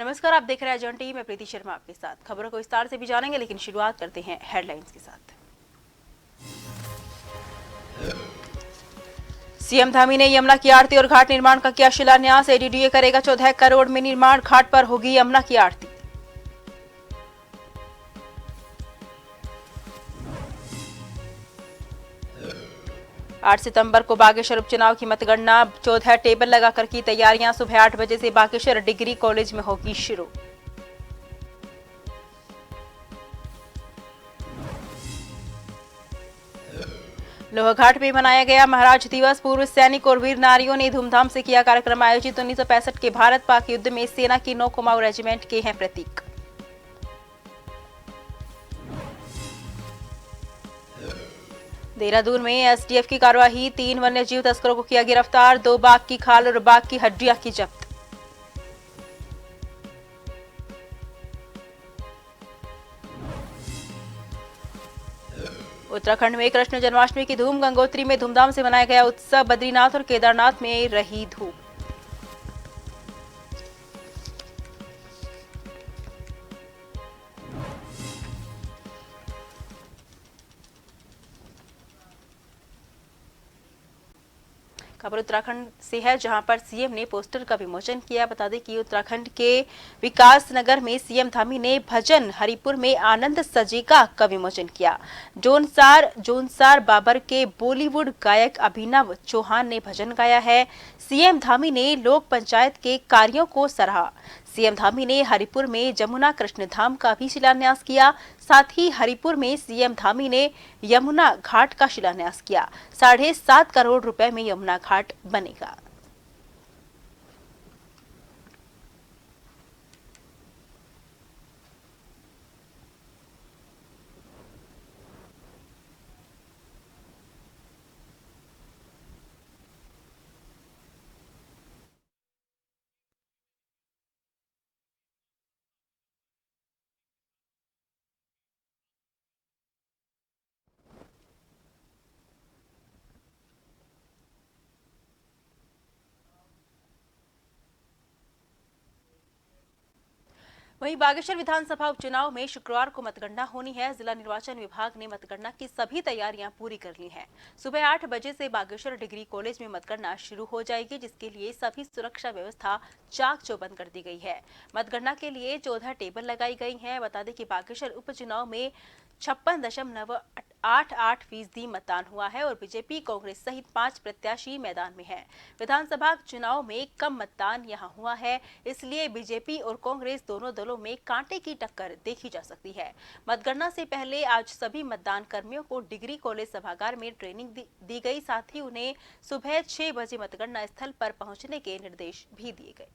नमस्कार, आप देख रहे हैं जन टीवी में प्रीति शर्मा आपके साथ। खबरों को विस्तार से भी जानेंगे, लेकिन शुरुआत करते हैं हेडलाइंस के साथ। सीएम धामी ने यमुना की आरती और घाट निर्माण का किया शिलान्यास। एडीडीए करेगा 14 करोड़ में निर्माण, घाट पर होगी यमुना की आरती। आठ सितंबर को बागेश्वर उपचुनाव की मतगणना, 14 टेबल लगाकर की तैयारियां। सुबह 8 बजे से बागेश्वर डिग्री कॉलेज में होगी शुरू। लोहाघाट में मनाया गया महाराज दिवस। पूर्व सैनिक और वीर नारियों ने धूमधाम से किया कार्यक्रम आयोजित। 1965 के भारत पाक युद्ध में सेना की 9 कुमाऊं रेजिमेंट के हैं प्रतीक। देहरादून में एसटीएफ की कार्यवाही, 3 वन्यजीव तस्करों को किया गिरफ्तार। 2 बाघ की खाल और बाघ की हड्डियां की जब्त। उत्तराखंड में कृष्ण जन्माष्टमी की धूम। गंगोत्री में धूमधाम से मनाया गया उत्सव। बद्रीनाथ और केदारनाथ में रही धूम। खबर उत्तराखंड से है, जहां पर सीएम ने पोस्टर का विमोचन किया। बता दें कि उत्तराखंड के विकास नगर में सीएम धामी ने भजन हरिपुर में आनंद सजेगा का विमोचन किया। जोनसार बाबर के बॉलीवुड गायक अभिनव चौहान ने भजन गाया है। सीएम धामी ने लोक पंचायत के कार्यों को सराहा। सीएम धामी ने हरिपुर में जमुना कृष्ण धाम का भी शिलान्यास किया। साथ ही हरिपुर में सीएम धामी ने यमुना घाट का शिलान्यास किया। 7.5 करोड़ रुपए में यमुना घाट बनेगा। वहीं बागेश्वर विधानसभा उपचुनाव में शुक्रवार को मतगणना होनी है। जिला निर्वाचन विभाग ने मतगणना की सभी तैयारियां पूरी कर ली हैं। सुबह 8 बजे से बागेश्वर डिग्री कॉलेज में मतगणना शुरू हो जाएगी, जिसके लिए सभी सुरक्षा व्यवस्था चाक चौबंद कर दी गई है। मतगणना के लिए 14 टेबल लगाई गई हैं। बता दें कि बागेश्वर उपचुनाव में 56.88% मतदान हुआ है और बीजेपी, कांग्रेस सहित 5 प्रत्याशी मैदान में हैं। विधानसभा चुनाव में कम मतदान यहां हुआ है, इसलिए बीजेपी और कांग्रेस दोनों दलों में कांटे की टक्कर देखी जा सकती है। मतगणना से पहले आज सभी मतदान कर्मियों को डिग्री कॉलेज सभागार में ट्रेनिंग दी गई। साथ ही उन्हें सुबह 6 बजे मतगणना स्थल पर पहुंचने के निर्देश भी दिए गए।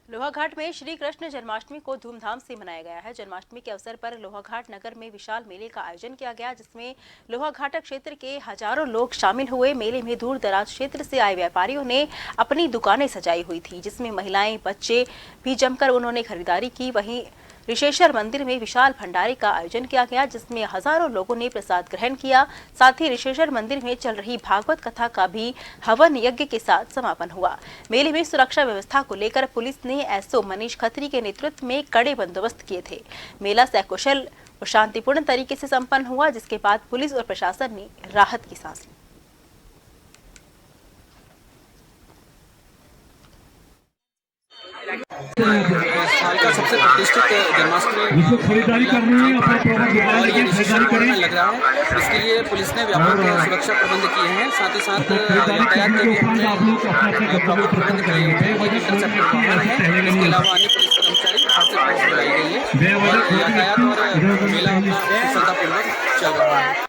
लोहाघाट में श्री कृष्ण जन्माष्टमी को धूमधाम से मनाया गया है। जन्माष्टमी के अवसर पर लोहाघाट नगर में विशाल मेले का आयोजन किया गया, जिसमें लोहाघाट क्षेत्र के हजारों लोग शामिल हुए। मेले में दूर दराज क्षेत्र से आए व्यापारियों ने अपनी दुकानें सजाई हुई थी, जिसमें महिलाएं, बच्चे भी जमकर उन्होंने खरीदारी की। वहीं ऋषेश्वर मंदिर में विशाल भंडारे का आयोजन किया गया, जिसमें हजारों लोगों ने प्रसाद ग्रहण किया। साथ ही ऋषेश्वर मंदिर में चल रही भागवत कथा का भी हवन यज्ञ के साथ समापन हुआ। मेले में सुरक्षा व्यवस्था को लेकर पुलिस ने एसओ मनीष खत्री के नेतृत्व में कड़े बंदोबस्त किए थे। मेला सकुशल और शांतिपूर्ण तरीके से संपन्न हुआ, जिसके बाद पुलिस और प्रशासन ने राहत की सांस ली। साल का सबसे प्रतिष्ठित जन्माष्टमी खरीदारी करनी है और ये खरीदारी में लग रहा है। इसके लिए पुलिस ने व्यापक सुरक्षा प्रबंध किए हैं। साथ ही साथ यातायात के भी हमने प्रमुख प्रबंध किए हैं। इंटरसेप्टर वाहन है, इसके अलावा अन्य पुलिस कर्मचारी घर से पहुँच बुलाई गई है और यातायात और मेला अपना सफलतापूर्वक चल रहा है।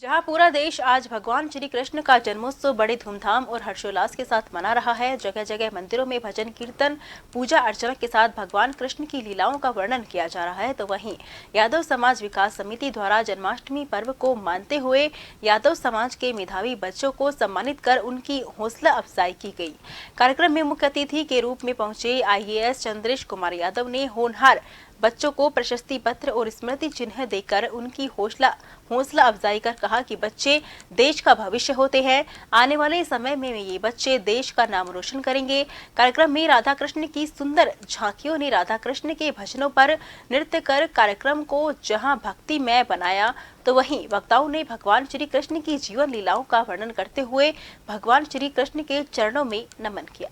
जहां पूरा देश आज भगवान श्री कृष्ण का जन्मोत्सव बड़े धूमधाम और हर्षोल्लास के साथ मना रहा है। जगह जगह मंदिरों में भजन कीर्तन पूजा अर्चना के साथ भगवान कृष्ण की लीलाओं का वर्णन किया जा रहा है, तो वहीं यादव समाज विकास समिति द्वारा जन्माष्टमी पर्व को मानते हुए यादव समाज के मेधावी बच्चों को सम्मानित कर उनकी हौसला अफजाई की गई। कार्यक्रम में मुख्य अतिथि के रूप में पहुंचे IAS चंद्रेश कुमार यादव ने होनहार बच्चों को प्रशस्ति पत्र और स्मृति चिन्ह देकर उनकी हौसला अफजाई कर कहा कि बच्चे देश का भविष्य होते हैं। आने वाले समय में ये बच्चे देश का नाम रोशन करेंगे। कार्यक्रम में राधा कृष्ण की सुंदर झांकियों ने राधा कृष्ण के भजनों पर नृत्य कर कार्यक्रम को जहां भक्तिमय बनाया, तो वहीं वक्ताओं ने भगवान श्री कृष्ण की जीवन लीलाओं का वर्णन करते हुए भगवान श्री कृष्ण के चरणों में नमन किया।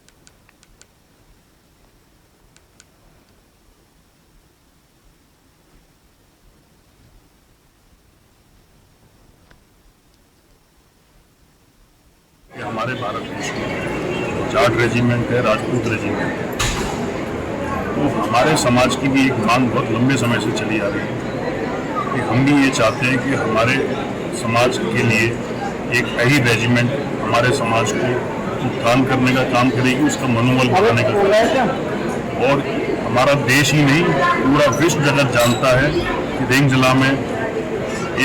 हमारे भारत देश में जाट रेजिमेंट है, राजपूत रेजिमेंट है, तो हमारे समाज की भी एक मांग बहुत लंबे समय से चली आ रही है कि हम भी ये चाहते हैं कि हमारे समाज के लिए एक अहीर रेजिमेंट हमारे समाज को उत्थान करने का काम करेगी, उसका मनोबल बढ़ाने का काम करेगी। और हमारा देश ही नहीं, पूरा विश्व जगत जानता है कि रेंग जिला में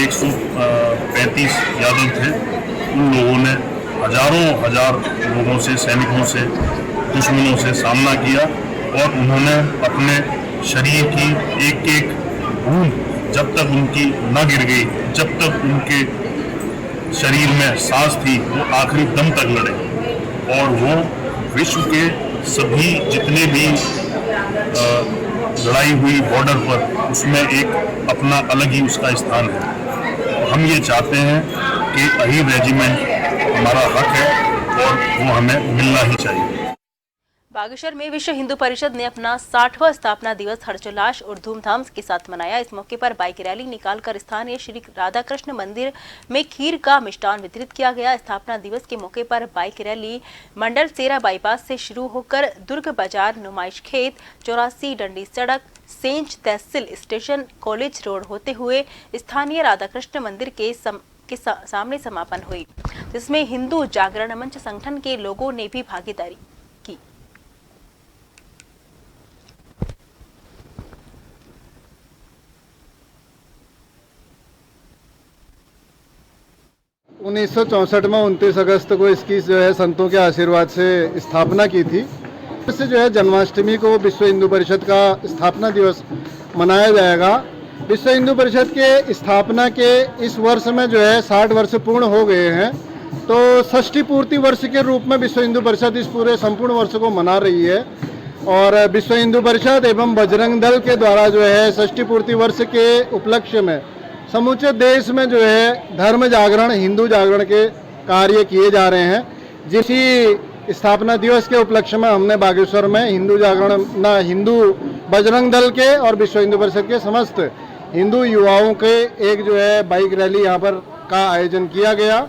135 यादव थे। उन लोगों ने हजारों हजार लोगों से, सैनिकों से, दुश्मनों से सामना किया और उन्होंने अपने शरीर की एक एक बूंद जब तक उनकी न गिर गई, जब तक उनके शरीर में सांस थी, वो आखिरी दम तक लड़े। और वो विश्व के सभी जितने भी लड़ाई हुई बॉर्डर पर, उसमें एक अपना अलग ही उसका स्थान है। तो हम ये चाहते हैं कि अहीर रेजिमेंट हमारा हक है और वो हमें मिलना ही चाहिए। बागेश्वर में विश्व हिंदू परिषद ने अपना 60वां स्थापना दिवस हर्षोल्लास और धूमधाम के साथ मनाया। इस मौके पर बाइक रैली निकालकर स्थानीय श्री राधा कृष्ण मंदिर में खीर का मिष्टान वितरित किया गया। स्थापना दिवस के मौके पर बाइक रैली मंडल सेरा बाईपास से शुरू होकर दुर्ग बाजार, नुमाइश खेत, 84 डंडी सड़क, सेंच तहसील स्टेशन, कॉलेज रोड होते हुए स्थानीय राधा कृष्ण मंदिर के सामने समापन हुई, जिसमें हिंदू जागरण मंच संगठन के लोगों ने भी भागीदारी की। उन्नीस में 29 अगस्त को इसकी जो है संतों के आशीर्वाद से स्थापना की थी। इससे जो है जन्माष्टमी को विश्व हिंदू परिषद का स्थापना दिवस मनाया जाएगा। विश्व हिंदू परिषद के स्थापना के इस वर्ष में जो है 60 वर्ष पूर्ण हो गए हैं, तो षष्ठी पूर्ति वर्ष के रूप में विश्व हिंदू परिषद इस पूरे संपूर्ण वर्ष को मना रही है। और विश्व हिंदू परिषद एवं बजरंग दल के द्वारा जो है षष्ठी पूर्ति वर्ष के उपलक्ष्य में समूचे देश में जो है धर्म जागरण, हिंदू जागरण के कार्य किए जा रहे हैं। जिसी स्थापना दिवस के उपलक्ष्य में हमने बागेश्वर में हिंदू बजरंग दल के और विश्व हिंदू परिषद के समस्त हिंदू युवाओं के एक जो है बाइक रैली यहाँ पर का आयोजन किया गया।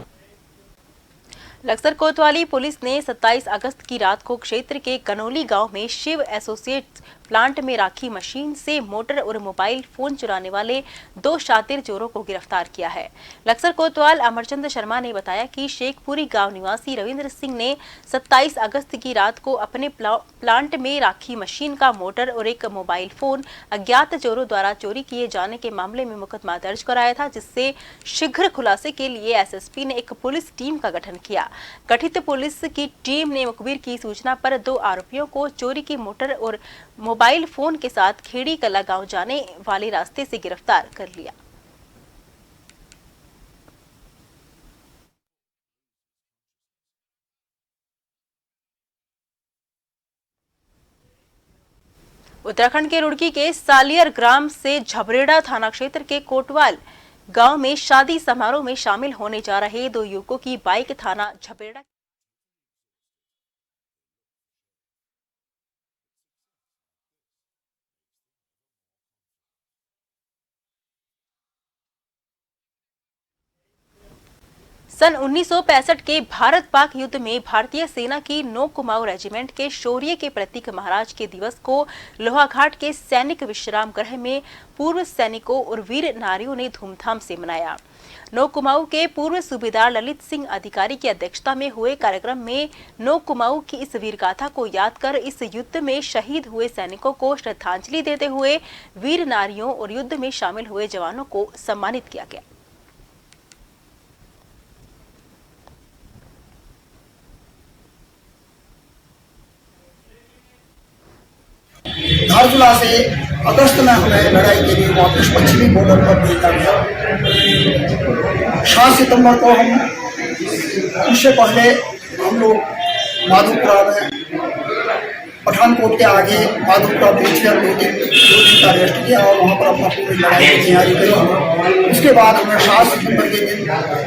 लक्सर कोतवाली पुलिस ने 27 अगस्त की रात को क्षेत्र के कनोली गांव में शिव एसोसिएट्स प्लांट में राखी मशीन से मोटर और मोबाइल फोन चुराने वाले 2 शातिर चोरों को गिरफ्तार किया है। लक्सर कोतवाल अमरचंद शर्मा ने बताया कि शेखपुरी गांव निवासी रविंद्र सिंह ने 27 अगस्त की रात को अपने प्लांट में राखी मशीन का मोटर और एक मोबाइल फोन अज्ञात चोरों द्वारा चोरी किए जाने के मामले में मुकदमा दर्ज कराया था, जिससे शीघ्र खुलासे के लिए एसएसपी ने एक पुलिस टीम का गठन किया। गठित पुलिस की टीम ने मुखबिर की सूचना पर 2 आरोपियों को चोरी की मोटर और मोबाइल फोन के साथ खेड़ी कला गांव जाने वाले रास्ते से गिरफ्तार कर लिया। उत्तराखंड के रुड़की के सालियर ग्राम से झबरेड़ा थाना क्षेत्र के कोटवाल गांव में शादी समारोह में शामिल होने जा रहे 2 युवकों की बाइक थाना झबरेड़ा सन 1965 के भारत पाक युद्ध में भारतीय सेना की नो कुमाऊं रेजिमेंट के शौर्य के प्रतीक महाराज के दिवस को लोहाघाट के सैनिक विश्राम गृह में पूर्व सैनिकों और वीर नारियों ने धूमधाम से मनाया। नो कुमाऊं के पूर्व सूबेदार ललित सिंह अधिकारी की अध्यक्षता में हुए कार्यक्रम में नो कुमाऊं की इस वीरगाथा को याद कर इस युद्ध में शहीद हुए सैनिकों को श्रद्धांजलि देते हुए वीर नारियों और युद्ध में शामिल हुए जवानों को सम्मानित किया गया। धारचूला से अगस्त में हमें लड़ाई के लिए वापस पश्चिमी बॉर्डर पर भेजा गया। 7 सितंबर को उससे पहले हम लोग माधोपुरा में पठानकोट के आगे माधोपुरा पहुंचकर 2 दिन का रेस्ट किया और वहाँ पर अपना पूरी लड़ाई की तैयारी करी। उसके बाद हमें 7 सितंबर के दिन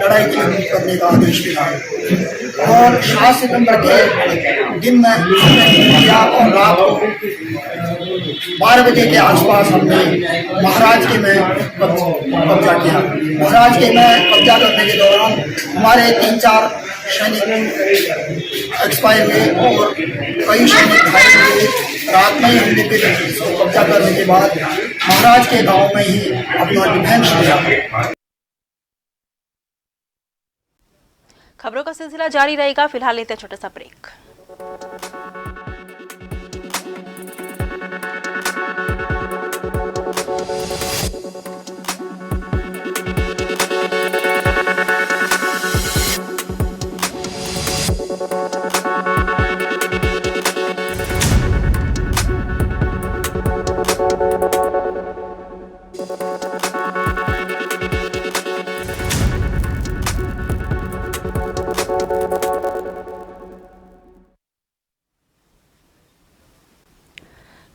लड़ाई के लिए करने का आदेश मिला और 7 सितंबर के दिन में और रात को 12 बजे के आसपास हमने महाराज के में कब्जा किया। महाराज के में कब्जा करने के दौरान हमारे 3-4 सैनिक एक्सपायर हुए और कई सैनिक घायल हुए। रात में ही हमने फिर इसको कब्जा करने के बाद महाराज के गांव में ही अपना डिफेंस किया। खबरों का सिलसिला जारी रहेगा, फिलहाल लेते हैं छोटा सा ब्रेक।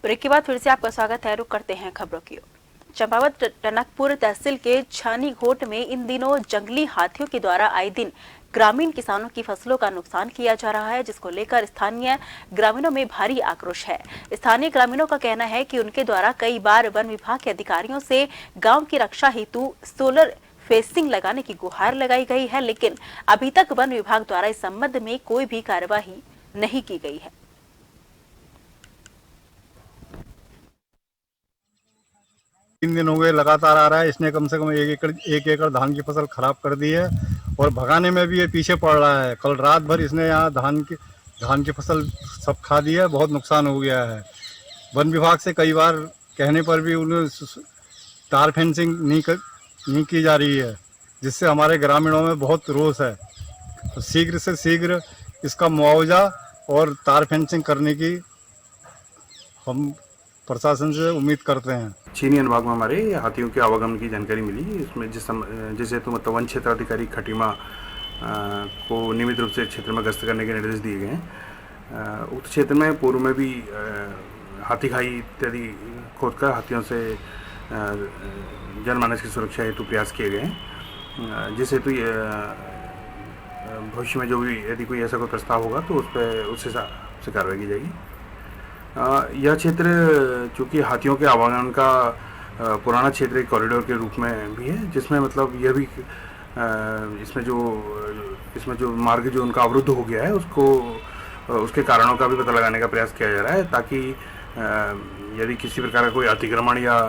ब्रेक के बाद फिर से आपका स्वागत है। रुक करते हैं खबरों की ओर। चंपावत टनकपुर तहसील के छानी घोट में इन दिनों जंगली हाथियों के द्वारा आए दिन ग्रामीण किसानों की फसलों का नुकसान किया जा रहा है, जिसको लेकर स्थानीय ग्रामीणों में भारी आक्रोश है। स्थानीय ग्रामीणों का कहना है कि उनके द्वारा कई बार वन विभाग के अधिकारियों से गांव की रक्षा हेतु सोलर फेंसिंग लगाने की गुहार लगाई गई है, लेकिन अभी तक वन विभाग द्वारा इस संबंध में कोई भी कार्यवाही नहीं की गई है। 3 दिन हो गए लगातार आ रहा है। इसने कम से कम 1 एकड़ धान की फसल खराब कर दी है और भगाने में भी ये पीछे पड़ रहा है। कल रात भर इसने यहाँ धान की फसल सब खा दी है, बहुत नुकसान हो गया है। वन विभाग से कई बार कहने पर भी उन्हें तार फेंसिंग नहीं की जा रही है, जिससे हमारे ग्रामीणों में बहुत रोष है। तो शीघ्र से शीघ्र इसका मुआवजा और तार फेंसिंग करने की हम प्रशासन से उम्मीद करते हैं। चीनी अनुभाग में हमारे हाथियों के आवागमन की जानकारी मिली। इसमें जैसे तो मतलब वन क्षेत्र अधिकारी खटीमा को नियमित रूप से क्षेत्र में गश्त करने के निर्देश दिए गए हैं। उक्त क्षेत्र में पूर्व में भी हाथी खाई इत्यादि खोदकर हाथियों से जनमानस की सुरक्षा हेतु प्रयास किए गए हैं। जिस हेतु भविष्य में जो भी यदि कोई ऐसा कोई प्रस्ताव होगा तो उस हिसाब से कार्रवाई की जाएगी। यह क्षेत्र चूँकि हाथियों के आवागमन का पुराना क्षेत्र एक कॉरिडोर के रूप में भी है, जिसमें मतलब यह भी इसमें जो मार्ग जो उनका अवरुद्ध हो गया है उसके कारणों का भी पता लगाने का प्रयास किया जा रहा है, ताकि यदि किसी प्रकार का कोई अतिक्रमण या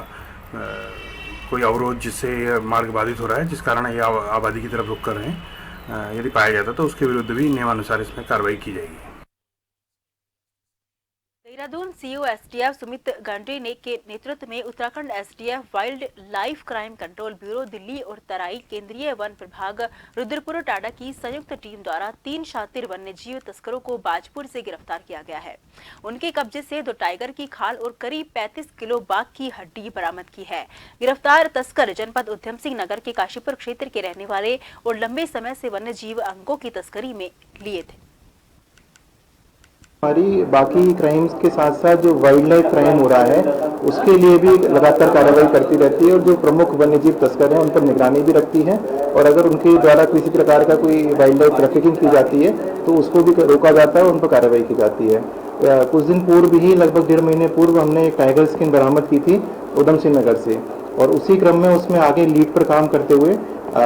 कोई अवरोध जिससे मार्ग बाधित हो रहा है, जिस कारण ये आबादी की तरफ रुक कर रहे हैं, यदि पाया जाता तो उसके विरुद्ध भी नियमानुसार इसमें कार्रवाई की जाएगी। देहरादून सीओ एसडीएफ सुमित गांधी के नेतृत्व में Uttarakhand SDF wild life crime control bureau Delhi और तराई केंद्रीय वन विभाग रुद्रपुर टाडा की संयुक्त टीम द्वारा 3 शातिर वन्यजीव तस्करों को बाजपुर से गिरफ्तार किया गया है। उनके कब्जे से 2 टाइगर की खाल और करीब 35 किलो बाघ की हड्डी बरामद की है। गिरफ्तार तस्कर जनपद उधम सिंह नगर के काशीपुर क्षेत्र के रहने वाले और लंबे समय से वन्यजीव अंगों की तस्करी में लिए थे। हमारी बाकी क्राइम्स के साथ साथ जो वाइल्ड लाइफ क्राइम हो रहा है उसके लिए भी लगातार कार्रवाई करती रहती है और जो प्रमुख वन्यजीव तस्कर हैं उन पर निगरानी भी रखती है, और अगर उनके द्वारा किसी प्रकार का कोई वाइल्ड लाइफ ट्रैफिकिंग की जाती है तो उसको भी रोका जाता है और उन पर कार्रवाई की जाती है। कुछ दिन पूर्व ही लगभग 1.5 महीने पूर्व हमने एक टाइगर स्किन बरामद की थी उधम सिंह नगर से, और उसी क्रम में उसमें आगे लीड पर काम करते हुए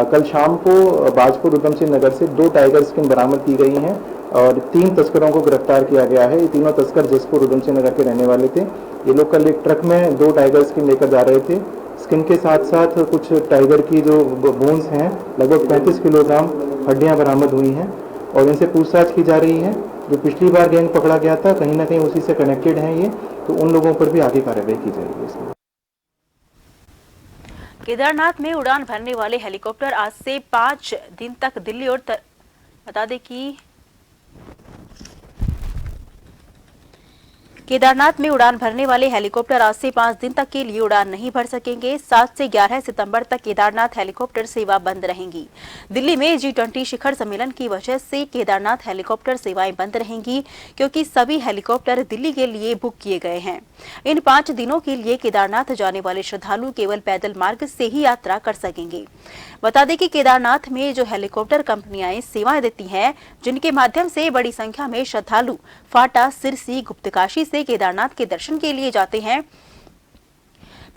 कल शाम को बाजपुर उधम सिंह नगर से 2 टाइगर स्किन बरामद की गई हैं और 3 तस्करों को गिरफ्तार किया गया है। ये तीनों तस्कर जसपुर उधम सिंह नगर के रहने वाले थे। ये लोग कल एक ट्रक में 2 टाइगर स्किन लेकर जा रहे थे। स्किन के साथ साथ कुछ टाइगर की जो बोन्स हैं, लगभग 35 किलोग्राम हड्डियां बरामद हुई हैं और इनसे पूछताछ की जा रही है। जो पिछली बार गैंग पकड़ा गया था, कहीं ना कहीं उसी से कनेक्टेड हैं ये, तो उन लोगों पर भी आगे कार्रवाई की जाएगी। इसमें केदारनाथ में उड़ान भरने वाले हेलीकॉप्टर आज से 5 दिन तक दिल्ली और बता दें कि केदारनाथ में उड़ान भरने वाले हेलीकॉप्टर आज से 5 दिन तक के लिए उड़ान नहीं भर सकेंगे। 7 से 11 सितंबर तक केदारनाथ हेलीकॉप्टर सेवा बंद रहेंगी। दिल्ली में G20 शिखर सम्मेलन की वजह से केदारनाथ हेलीकॉप्टर सेवाएं बंद रहेंगी, क्योंकि सभी हेलीकॉप्टर दिल्ली के लिए बुक किए गए हैं। इन 5 दिनों के लिए केदारनाथ जाने वाले श्रद्धालु केवल पैदल मार्ग से ही यात्रा कर सकेंगे। बता दें कि केदारनाथ में जो हेलीकॉप्टर कंपनियां सेवाएं देती हैं, जिनके माध्यम से बड़ी संख्या में श्रद्धालु फाटा, सिरसी, गुप्तकाशी से केदारनाथ के दर्शन के लिए जाते हैं।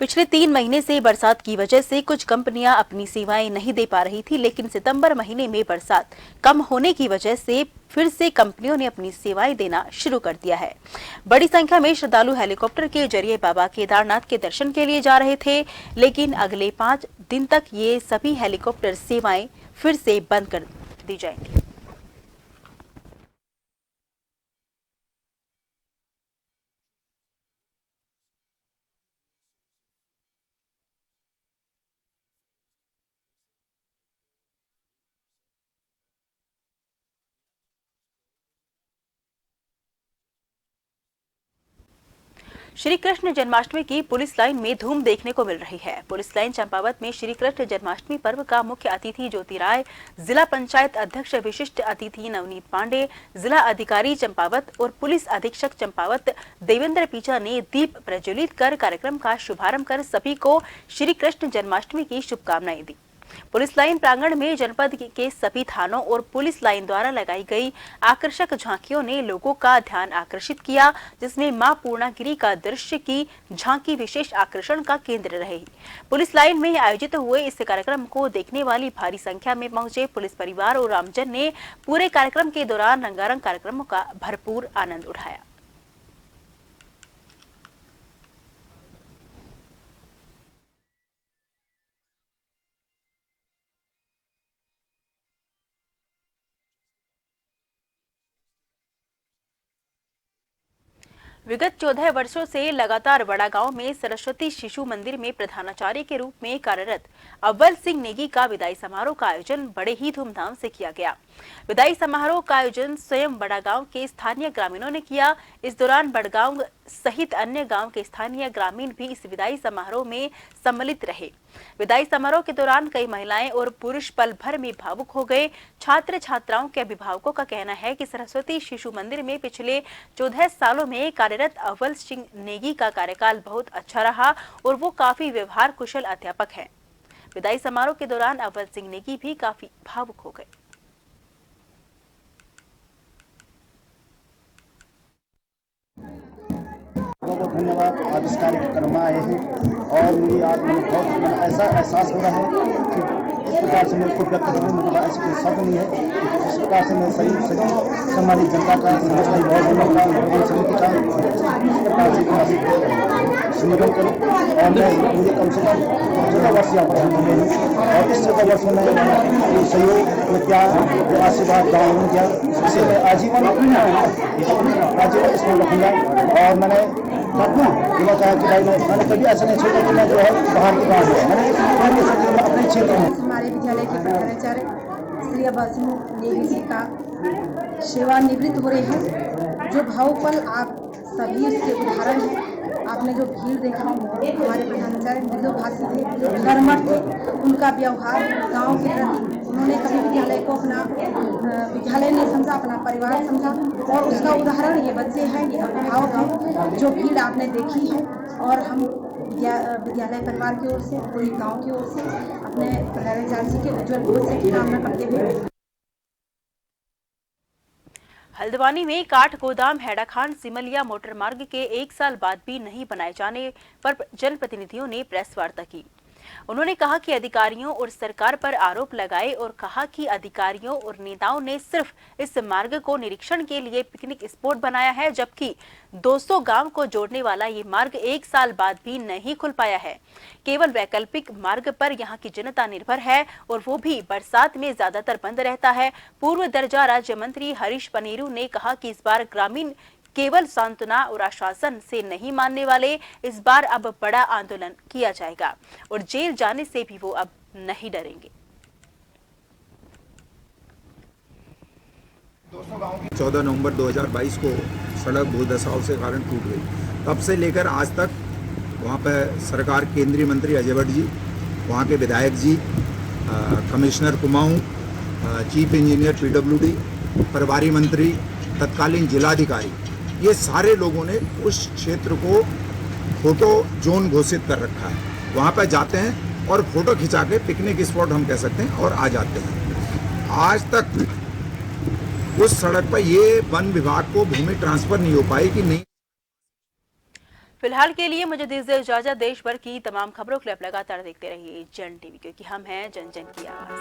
पिछले 3 महीने से बरसात की वजह से कुछ कंपनियां अपनी सेवाएं नहीं दे पा रही थी, लेकिन सितंबर महीने में बरसात कम होने की वजह से फिर से कंपनियों ने अपनी सेवाएं देना शुरू कर दिया है। बड़ी संख्या में श्रद्धालु हेलीकॉप्टर के जरिए बाबा केदारनाथ के दर्शन के लिए जा रहे थे, लेकिन अगले 5 दिन तक ये सभी हेलीकॉप्टर सेवाएं फिर से बंद कर दी जाएंगी। श्री कृष्ण जन्माष्टमी की पुलिस लाइन में धूम देखने को मिल रही है। पुलिस लाइन चंपावत में श्री कृष्ण जन्माष्टमी पर्व का मुख्य अतिथि ज्योति राय, जिला पंचायत अध्यक्ष विशिष्ट अतिथि नवनीत पांडे, जिला अधिकारी चंपावत और पुलिस अधीक्षक चंपावत देवेंद्र पीछा ने दीप प्रज्वलित कर कार्यक्रम का शुभारंभ कर सभी को श्री कृष्ण जन्माष्टमी की शुभकामनाएं दी। पुलिस लाइन प्रांगण में जनपद के सभी थानों और पुलिस लाइन द्वारा लगाई गई आकर्षक झांकियों ने लोगों का ध्यान आकर्षित किया, जिसमें मां पूर्णागिरी का दृश्य की झांकी विशेष आकर्षण का केंद्र रही। पुलिस लाइन में आयोजित हुए इस कार्यक्रम को देखने वाली भारी संख्या में पहुंचे पुलिस परिवार और आमजन ने पूरे कार्यक्रम के दौरान रंगारंग कार्यक्रमों का भरपूर आनंद उठाया। विगत 14 वर्षों से लगातार बड़ागांव में सरस्वती शिशु मंदिर में प्रधानाचार्य के रूप में कार्यरत अव्वल सिंह नेगी का विदाई समारोह का आयोजन बड़े ही धूमधाम से किया गया। विदाई समारोह का आयोजन स्वयं बड़ागांव के स्थानीय ग्रामीणों ने किया। इस दौरान बड़गांव सहित अन्य गांव के स्थानीय ग्रामीण भी इस विदाई समारोह में सम्मिलित रहे। विदाई समारोह के दौरान कई महिलाएं और पुरुष पल भर में भावुक हो गए। छात्र छात्राओं के अभिभावकों का कहना है कि सरस्वती शिशु मंदिर में पिछले 14 सालों में कार्यरत अव्वल सिंह नेगी का कार्यकाल बहुत अच्छा रहा और वो काफी व्यवहार कुशल अध्यापक हैं। विदाई समारोह के दौरान अव्वल सिंह नेगी भी काफी भावुक हो गए। बहुत बहुत धन्यवाद। आज इस कार्यक्रम में आए हैं और मुझे आज बहुत ऐसा एहसास हो रहा है कि इस प्रकार से मेरे को व्यक्त करने में मुझे ऐसे कोई शब्द नहीं है। इस प्रकार से मैं सही सम्मानित जनता का समाजवादी भवन समिति का इस प्रकार से संगठन करूँ और मैं मुझे कम से कम 14 वर्ष यहाँ पर हम हैं और इस 14 वर्ष में मैं सहयोग और प्यार जो आशीर्वाद गाँव में दिया, इसे मैं आजीवन इसमें रखूँगा। और मैंने बोला चाहे कि भाई मैंने कभी ऐसा नहीं सोचा कि मैं जो है बाहर की बात है, मैंने अपने क्षेत्र में हमारे विद्यालय के प्रधानाचार्य श्री अव्वल सिंह नेगी जी का सेवानिवृत्त हो रहे हैं। जो भावपल आप सभी उसके उदाहरण हैं। आपने जो भीड़ देखा, हमारे प्रधानाचार्य मृदुभाषी थे, कर्मठ थे, उनका व्यवहार गांव के प्रति, उन्होंने कभी विद्यालय को अपना विद्यालय नहीं समझा, अपना परिवार समझा और उसका उदाहरण ये बच्चे हैं, ये अभिभावक जो भीड़ आपने देखी है। और हम विद्यालय परिवार की ओर से, पूरी गांव की ओर से अपने प्रधानाचार्य जी के उज्जवल भविष्य की कामना करते हुए हल्द्वानी में काठ गोदाम हैडाखान सिमलिया मोटर मार्ग के 1 साल बाद भी नहीं बनाए जाने पर जनप्रतिनिधियों ने प्रेस वार्ता की। उन्होंने कहा कि अधिकारियों और सरकार पर आरोप लगाए और कहा कि अधिकारियों और नेताओं ने सिर्फ इस मार्ग को निरीक्षण के लिए पिकनिक स्पॉट बनाया है, जबकि 200 गांव को जोड़ने वाला ये मार्ग 1 साल बाद भी नहीं खुल पाया है। केवल वैकल्पिक मार्ग पर यहां की जनता निर्भर है और वो भी बरसात में ज्यादातर बंद रहता है। पूर्व दर्जा राज्य मंत्री हरीश पनेरू ने कहा कि इस बार ग्रामीण केवल सांत्वना और आश्वासन से नहीं मानने वाले, इस बार अब बड़ा आंदोलन किया जाएगा और जेल जाने से भी वो अब नहीं डरेंगे। 14 नवंबर 2022 को सड़क भूदशाओं से कारण टूट गई। तब से लेकर आज तक वहाँ पर सरकार, केंद्रीय मंत्री अजय भट्ट जी, वहाँ के विधायक जी, commissioner Kumaon, chief engineer PWD, प्रभारी मंत्री, तत्कालीन जिलाधिकारी, ये सारे लोगों ने उस क्षेत्र को फोटो जोन घोषित कर रखा है। वहाँ पर जाते हैं और फोटो खिंचा के पिकनिक स्पॉट हम कह सकते हैं और आ जाते हैं। आज तक उस सड़क पर ये वन विभाग को भूमि ट्रांसफर नहीं हो पाई कि नहीं। फिलहाल के लिए मुझे दीजिए इजाजत। देश भर की तमाम खबरों के लिए आप लगातार देखते रहिए जन टीवी, क्योंकि हम हैं जन जन की आवाज।